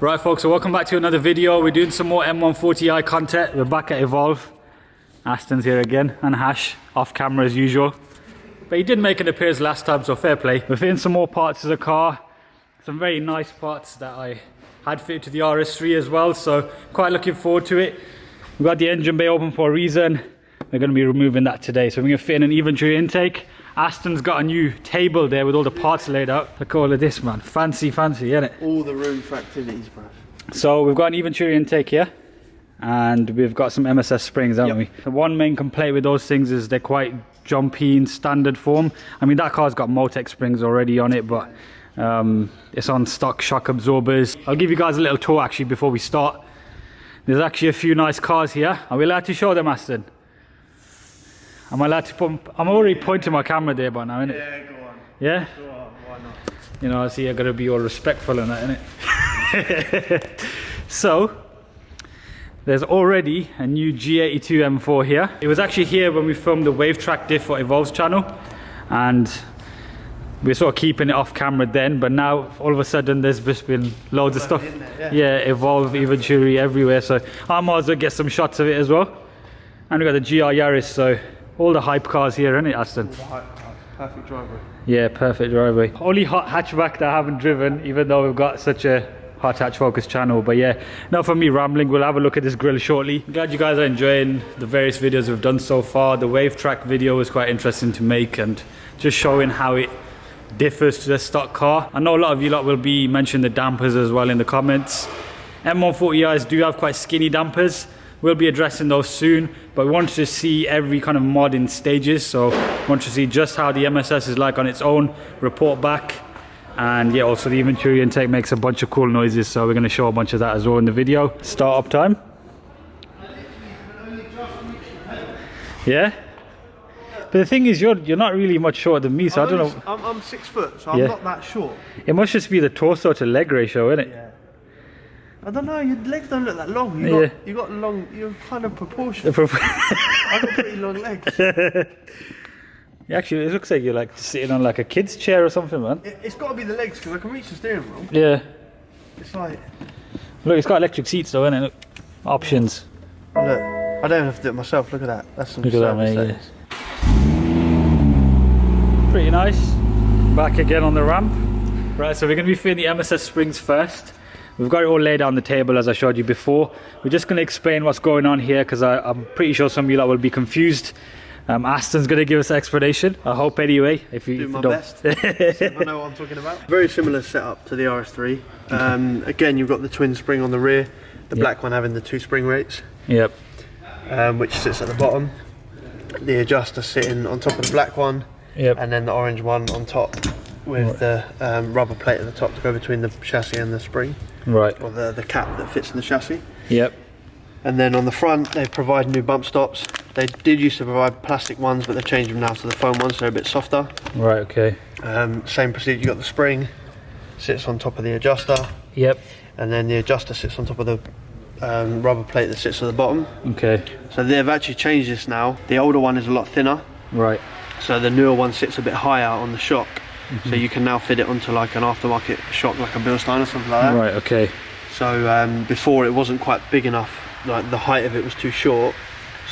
Right folks, so welcome back to another video. We're doing some more M140i content. We're back at Evolve. Aston's here again, and Hash, off camera as usual. But he did make an appearance last time, so fair play. We're fitting some more parts to the car. Some very nice parts that I had fitted to the RS3 as well, so quite looking forward to it. We've got the engine bay open for a reason. We're going to be removing that today. So we're going to fit in an Eventuri intake. Aston's got a new table there with all the parts laid out. Look at all of this, man. Fancy, isn't it? All the room for activities, bro. So we've got an Eventuri intake here. And we've got some MSS Springs, haven't we? The one main complaint with those things is they're quite jumpy in standard form. I mean, that car's got Motec springs already on it, but it's on stock shock absorbers. I'll give you guys a little tour actually before we start. There's actually a few nice cars here. Are we allowed to show them, Aston? Am I allowed to put... I'm already pointing my camera there by now, innit? Yeah, go on. Yeah? Go on, why not? You know, I see you're going to be all respectful and that, innit? So, there's already a new G82 M4 here. It was actually here when we filmed the wave track diff for Evolve's channel. And we're sort of keeping it off camera then, but now all of a sudden there's just been loads of stuff. Yeah, Evolve, Eventuri everywhere. So I might as well get some shots of it as well. And we've got the GR Yaris, so all the hype cars here, isn't it, Aston? All the hype cars. Perfect driveway. Yeah, perfect driveway. Only hot hatchback that I haven't driven, even though we've got such a hot hatch focused channel. But yeah, enough for me rambling. We'll have a look at this grill shortly. I'm glad you guys are enjoying the various videos we've done so far. The wave track video was quite interesting to make and just showing how it differs to the stock car. I know a lot of you lot will be mentioning the dampers as well in the comments. M140i's do have quite skinny dampers. We'll be addressing those soon, but we wanted to see every kind of mod in stages. So we want to see just how the MSS is like on its own, report back. And yeah, also the Eventuri intake makes a bunch of cool noises, so we're going to show a bunch of that as well in the video. Start up time. Yeah? But the thing is, you're not really much shorter than me, so I don't know. I'm 6 foot, so I'm not that short. It must just be the torso to leg ratio, isn't it? Yeah. I don't know, your legs don't look that long. You got long, you're kind of proportional. I've got pretty long legs. Actually, it looks like you're like sitting on like a kid's chair or something, man. It's got to be the legs, because I can reach the steering wheel. Yeah. It's like... Look, it's got electric seats though, isn't it? Look. Options. Look, I don't even have to do it myself, look at that. That's some look at that, mate, yeah. Pretty nice. Back again on the ramp. Right, so we're going to be fitting the MSS Springs first. We've got it all laid out on the table as I showed you before. We're just going to explain what's going on here because I'm pretty sure some of you lot will be confused. Aston's going to give us an explanation, I hope anyway. If you my don't. best. See if I know what I'm talking about. Very similar setup to the RS3. Again, you've got the twin spring on the rear, the black one having the 2 spring rates. Yep. Which sits at the bottom. The adjuster sitting on top of the black one. Yep. And then the orange one on top with the rubber plate at the top to go between the chassis and the spring. Right. Or the cap that fits in the chassis. Yep. And then on the front they provide new bump stops. They did used to provide plastic ones, but they've changed them now to the foam ones, so they're a bit softer. Right, okay. Same procedure, you got the spring, sits on top of the adjuster. Yep. And then the adjuster sits on top of the rubber plate that sits at the bottom. Okay. So they've actually changed this now. The older one is a lot thinner. Right. So the newer one sits a bit higher on the shock. So you can now fit it onto like an aftermarket shock, like a Bilstein or something like that. Right, okay. So before it wasn't quite big enough, like the height of it was too short,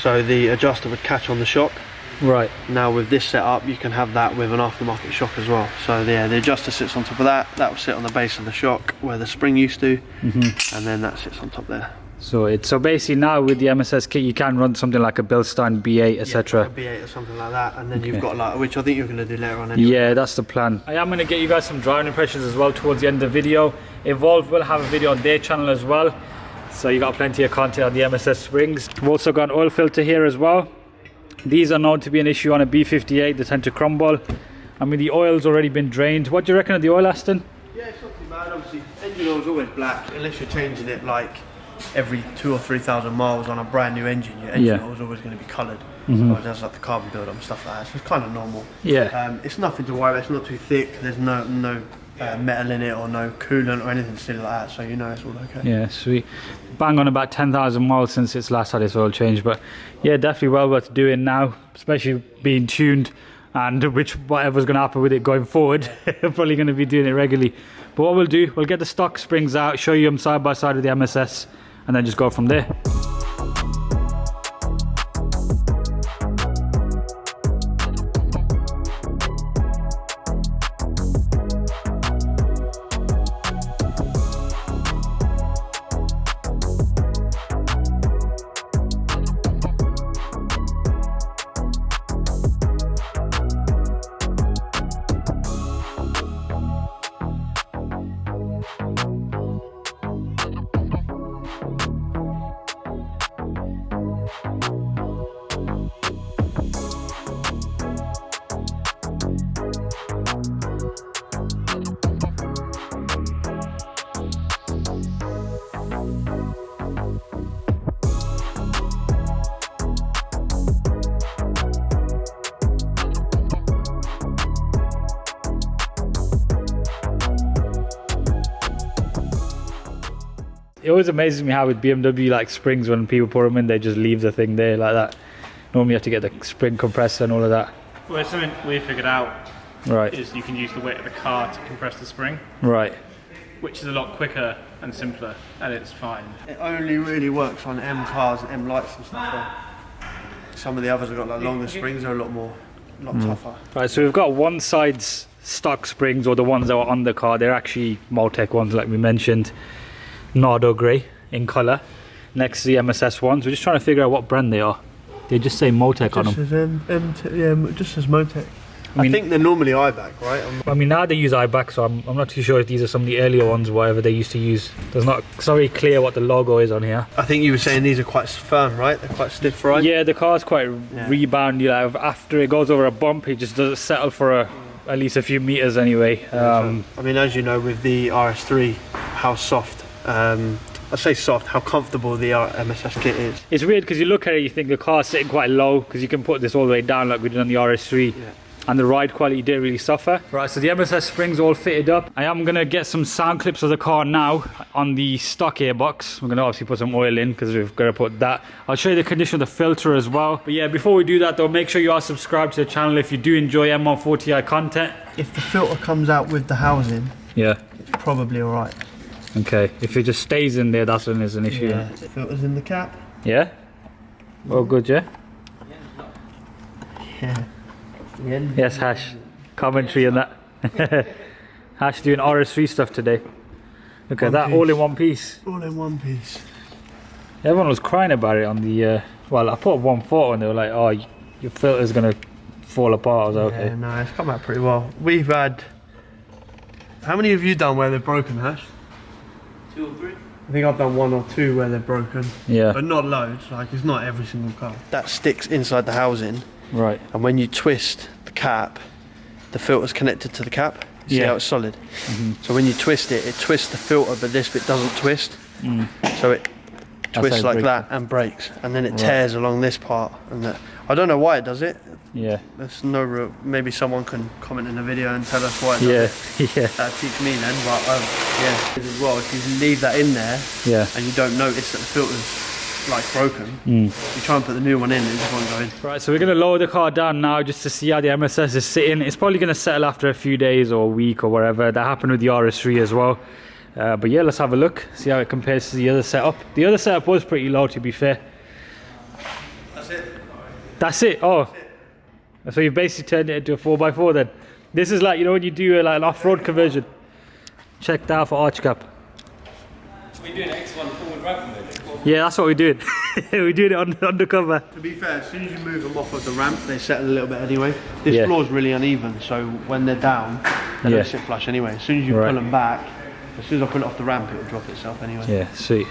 so the adjuster would catch on the shock. Right. Now with this setup, you can have that with an aftermarket shock as well. So yeah, the adjuster sits on top of that. That will sit on the base of the shock where the spring used to, and then that sits on top there. So basically now with the MSS kit you can run something like a Bilstein B8 etc. Yeah, like a B8 or something like that, and then you've got like, which I think you're going to do later on anyway. Yeah, that's the plan. I am going to get you guys some driving impressions as well towards the end of the video. Evolve will have a video on their channel as well, so you got plenty of content on the MSS Springs. We've also got an oil filter here as well. These are known to be an issue on a B58, they tend to crumble. I mean the oil's already been drained. What do you reckon of the oil, Aston? Yeah, it's not too bad. Obviously engine oil's always black unless you're changing it like every 2,000 or 3,000 miles on a brand new engine. Your engine oil is always going to be coloured. Or it does like the carbon build-up and stuff like that, so it's kind of normal. Yeah. It's nothing to worry about, it's not too thick, there's no metal in it or no coolant or anything silly like that, so you know it's all okay. Yeah, sweet. Bang on about 10,000 miles since it's last had its oil change, but yeah, definitely well worth doing now, especially being tuned and whatever's going to happen with it going forward. We're probably going to be doing it regularly. But what we'll do, we'll get the stock springs out, show you them side by side with the MSS, and then just go from there. It always amazes me how with BMW like springs, when people put them in, they just leave the thing there like that. Normally you have to get the spring compressor and all of that. Well, it's something we figured out, right, is you can use the weight of the car to compress the spring. Right. Which is a lot quicker and simpler, and it's fine. It only really works on M cars and M lights and stuff. Though. Some of the others have got like longer springs, they're a lot tougher. Right, so we've got one side's stock springs, or the ones that were on the car. They're actually Multec ones, like we mentioned. Nardo grey in colour, next to the MSS ones. We're just trying to figure out what brand they are. They just say Multec on them. Just says Multec. I think they're normally IBAC, right? I mean, now they use IBAC, so I'm not too sure if these are some of the earlier ones, whatever they used to use. It's not very clear what the logo is on here. I think you were saying these are quite firm, right? They're quite stiff, right? Yeah, the car's quite reboundy. Like, after it goes over a bump, it just doesn't settle for at least a few meters anyway. I mean, as you know, with the RS3, how soft, I say soft, how comfortable the MSS kit is. It's weird because you look at it, you think the car's sitting quite low, because you can put this all the way down like we did on the RS3. Yeah. And the ride quality didn't really suffer. Right, so the MSS springs all fitted up. I am gonna get some sound clips of the car now on the stock airbox. We're gonna obviously put some oil in because we've gotta put that. I'll show you the condition of the filter as well. But yeah, before we do that though, make sure you are subscribed to the channel if you do enjoy M140i content. If the filter comes out with the housing, yeah, it's probably all right. Okay, if it just stays in there, that's when there's an issue. Yeah, the filter's in the cap. Yeah? All good, yeah? Yeah. Yes, Hash. Commentary on that. Hash doing RS3 stuff today. Look at that, all in one piece. All in one piece. Everyone was crying about it on the, well, I put one photo and they were like, oh, your filter's gonna fall apart. I was like, okay. Yeah, no, it's come out pretty well. We've had, how many have you done where they're broken, Hash? 2 or 3. I think I've done 1 or 2 where they're broken. Yeah. But not loads, like it's not every single car. That sticks inside the housing. Right. And when you twist the cap, the filter's connected to the cap. See how it's solid? So when you twist it, it twists the filter, but this bit doesn't twist. So it twists like that and breaks. And then it tears along this part. And I don't know why it does it. Yeah. There's no real, maybe someone can comment in the video and tell us why it does it. Yeah. That'd teach me then, but yeah. As well, if you leave that in there and you don't notice that the filter's like broken, you try and put the new one in and it just won't go in. Right, so we're going to lower the car down now just to see how the MSS is sitting. It's probably going to settle after a few days or a week or whatever. That happened with the RS3 as well. But yeah, let's have a look, see how it compares to the other setup. The other setup was pretty low, to be fair. That's it. That's it? Oh. So you've basically turned it into a 4x4 then. This is like, you know, when you do like an off-road conversion. Check that out for arch cap. We're doing X1 forward drive. Yeah, that's what we're doing. We're doing it undercover. To be fair, as soon as you move them off of the ramp, they settle a little bit anyway. This floor's really uneven, so when they're down, they don't sit flush anyway. As soon as you pull them back, as soon as I pull it off the ramp, it will drop itself anyway. Yeah, sweet.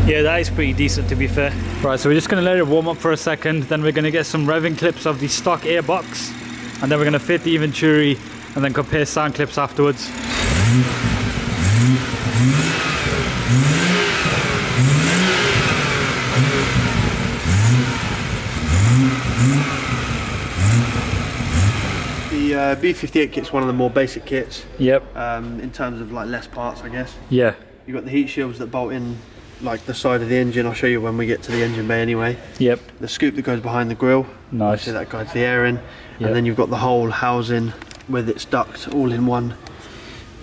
Yeah, that is pretty decent, to be fair. Right, so we're just going to let it warm up for a second, then we're going to get some revving clips of the stock airbox, and then we're going to fit the Eventuri and then compare sound clips afterwards. The B58 kit's one of the more basic kits. Yep. In terms of like less parts, I guess. Yeah. You've got the heat shields that bolt in like the side of the engine. I'll show you when we get to the engine bay anyway. Yep. The scoop that goes behind the grille. Nice. So that guides the air in. Yep. And then you've got the whole housing with its duct all in one,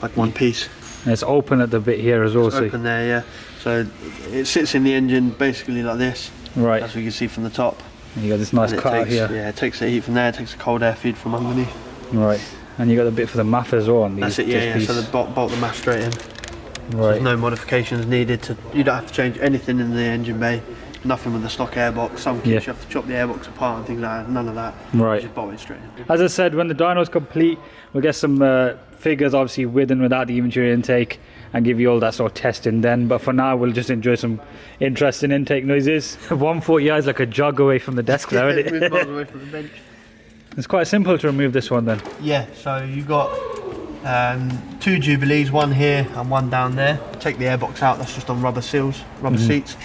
like one piece. And it's open at the bit here as well. It's open there, yeah. So it sits in the engine basically like this. Right. That's what you can see from the top. And you got this nice And it cut takes, here. Yeah, it takes the heat from there, it takes the cold air feed from underneath. Right. And you got the bit for the MAF as well on these. That's it, yeah, yeah. So the bolt the MAF straight in. Right. There's no modifications needed. You don't have to change anything in the engine bay. Nothing with the stock airbox. Some kits you have to chop the airbox apart and things like that. None of that. Right. Just bolt it straight in. As I said, when the dyno's complete, we'll get some figures, obviously with and without the Eventuri intake, and give you all that sort of testing then. But for now, we'll just enjoy some interesting intake noises. 140i is like a jog away from the desk there, isn't it? Move miles away from the bench. It's quite simple to remove this one then. Yeah, so you've got 2 Jubilees, one here and one down there. Take the airbox out, that's just on rubber seals, rubber seats.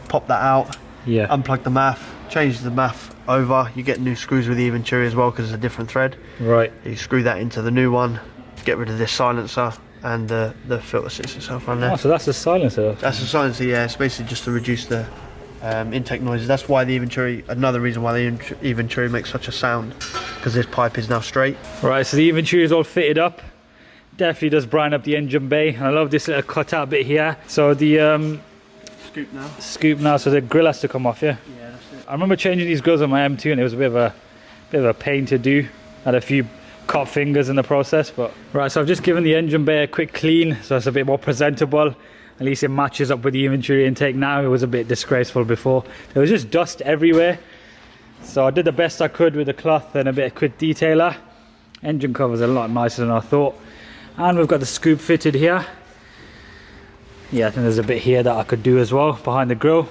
Pop that out, unplug the MAF, change the MAF over. You get new screws with the Eventuri as well because it's a different thread. Right. You screw that into the new one, get rid of this silencer, and the filter sits itself on there. Oh, so that's the silencer. That's the silencer, yeah. It's basically just to reduce the intake noises. That's why the Eventuri, another reason why the Eventuri makes such a sound, because this pipe is now straight. Right, so the Eventuri is all fitted up. Definitely does brighten up the engine bay. And I love this little cutout bit here. So the scoop now, so the grill has to come off, yeah? Yeah, that's it. I remember changing these grills on my M2 and it was a bit of a pain to do. Had a few cut fingers in the process, but right, so I've just given the engine bay a quick clean so it's a bit more presentable. At least it matches up with the Eventuri intake now. It was a bit disgraceful before. There was just dust everywhere. So I did the best I could with the cloth and a bit of quick detailer. Engine cover's a lot nicer than I thought. And we've got the scoop fitted here. Yeah, I think there's a bit here that I could do as well behind the grille.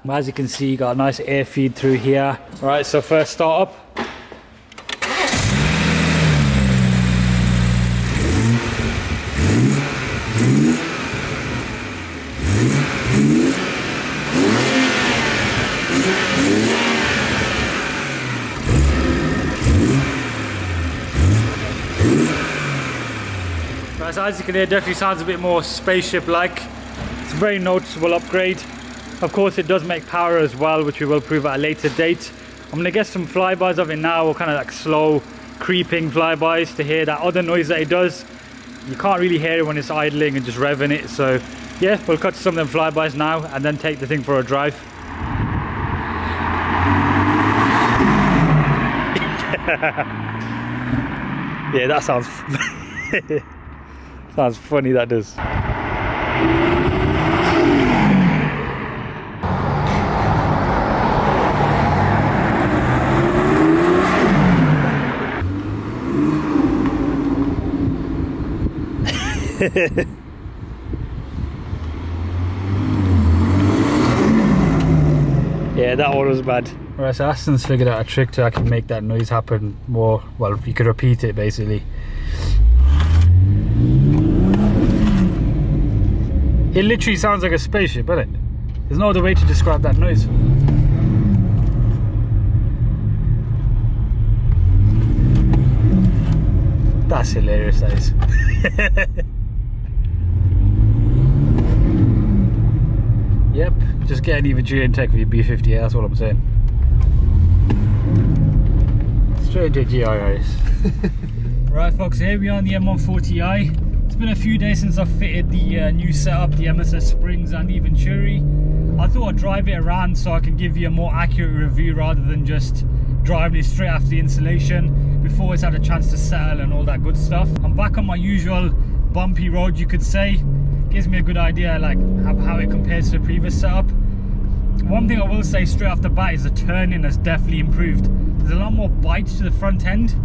But as you can see, you got a nice air feed through here. Right, so first start up. Right, so as you can hear, it definitely sounds a bit more spaceship-like. It's a very noticeable upgrade. Of course, it does make power as well, which we will prove at a later date. I'm going to get some flybys of it now, or kind of like slow, creeping flybys to hear that other noise that it does. You can't really hear it when it's idling and just revving it. So yeah, we'll cut to some of them flybys now and then take the thing for a drive. Yeah, that sounds sounds funny, that does. Yeah, that one was bad. Right, so Aston's figured out a trick to actually make that noise happen more. Well, you could repeat it basically. It literally sounds like a spaceship, doesn't it? There's no other way to describe that noise. That's hilarious, that is. Yep, just get an Eventuri intake for your B50, that's all I'm saying. Straight into GIRs. Right folks, here we are on the M140i. It's been a few days since I've fitted the new setup, the MSS Springs and Eventuri. I thought I'd drive it around so I can give you a more accurate review rather than just driving it straight after the installation before it's had a chance to settle and all that good stuff. I'm back on my usual bumpy road, you could say. Gives me a good idea like how it compares to the previous setup. One thing I will say straight off the bat is the turning has definitely improved. There's a lot more bite to the front end.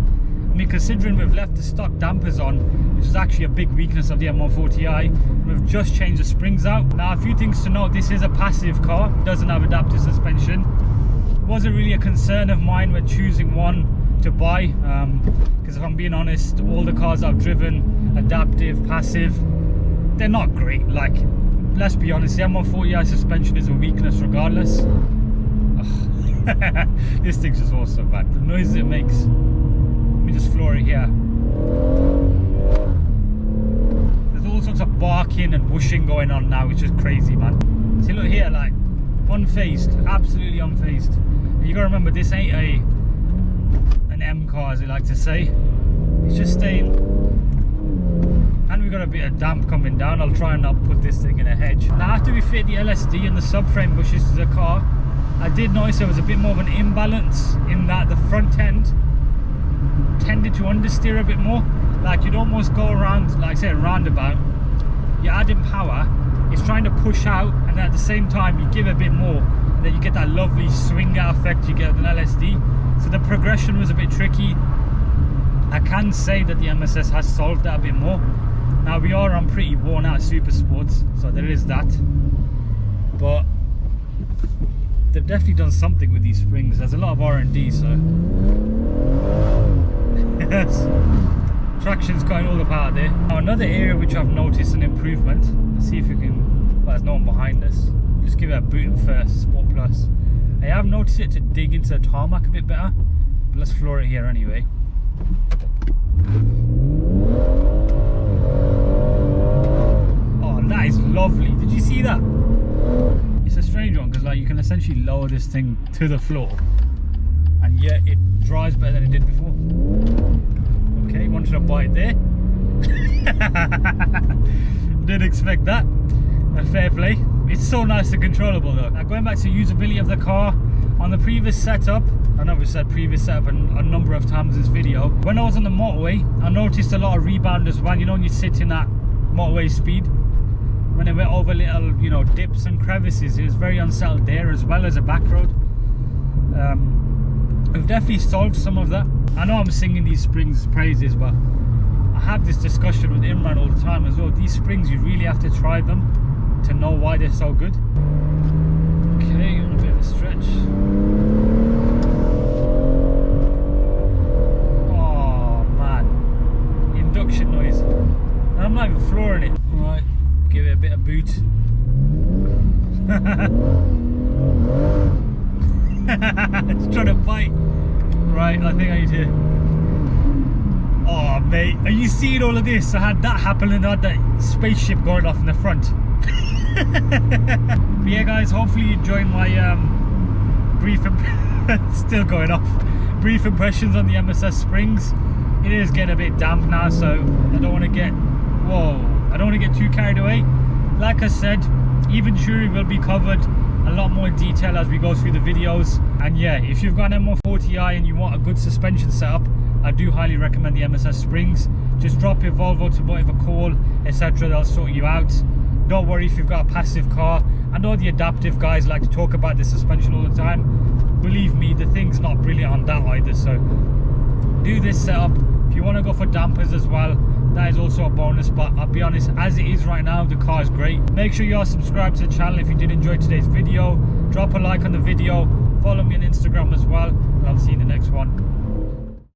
I mean, considering we've left the stock dampers on, which is actually a big weakness of the M140i, we've just changed the springs out. Now, a few things to note: this is a passive car, it doesn't have adaptive suspension. It wasn't really a concern of mine when choosing one to buy, because if I'm being honest, all the cars I've driven, adaptive, passive, they're not great. Like, let's be honest, the M140i suspension is a weakness regardless. This thing's just also bad. The noise it makes. Let me just floor it here. There's all sorts of barking braking and whooshing going on now, which is crazy, man. See, look here, like unfazed, absolutely unfazed. And you gotta remember, this ain't an M car, as they like to say. It's just staying. And we got a bit of damp coming down. I'll try and not put this thing in a hedge. Now, after we fit the LSD and the subframe bushes to the car, I did notice there was a bit more of an imbalance in that the front end tended to understeer a bit more. Like, you'd almost go around, like say, a roundabout, you're adding power, it's trying to push out, and at the same time you give a bit more, and then you get that lovely swing out effect you get with an LSD. So the progression was a bit tricky. I can say that the MSS has solved that a bit more. Now, we are on pretty worn out super sports, so there is that, but they've definitely done something with these springs. There's a lot of R&D, so yes, traction's cutting all the power there. Now, another area which I've noticed an improvement, let's see if we can, well, there's no one behind us, just give it a boot first, Sport Plus. I have noticed it to dig into the tarmac a bit better, but let's floor it here anyway. Oh, that is lovely. Did you see that? It's a strange one, because like you can essentially lower this thing to the floor and yet it drives better than it did before. Okay, wanted a bite there. Didn't expect that. Fair play. It's so nice and controllable though. Now, going back to usability of the car, on the previous setup, I know we said previous setup a number of times in this video, when I was on the motorway, I noticed a lot of rebound as well. You know, when you sit in that motorway speed, when it went over little, you know, dips and crevices, it was very unsettled there, as well as a back road. We've definitely solved some of that. I know I'm singing these springs praises, but I have this discussion with Imran all the time as well. These springs, you really have to try them to know why they're so good. Okay, on a bit of a stretch. Oh man, induction noise. And I'm not even flooring it. Alright, give it a bit of boot. It's trying to bite. Right, I think I need to. Oh mate, are you seeing all of this? I had that happen and I had that spaceship going off in the front. But yeah guys, hopefully you enjoyed my brief still going off, brief impressions on the MSS Springs. It is getting a bit damp now, so I don't want to get too carried away. Like I said, Eventuri will be covered a lot more in detail as we go through the videos. And yeah, if you've got an M140i and you want a good suspension setup, I do highly recommend the MSS Springs. Just drop Evolve Automotive a call, etc. They'll sort you out. Don't worry if you've got a passive car. I know the adaptive guys like to talk about the suspension all the time. Believe me, the thing's not brilliant on that either. So do this setup. If you want to go for dampers as well, that is also a bonus, but I'll be honest, as it is right now, the car is great. Make sure you are subscribed to the channel if you did enjoy today's video. Drop a like on the video, follow me on Instagram as well, and I'll see you in the next one.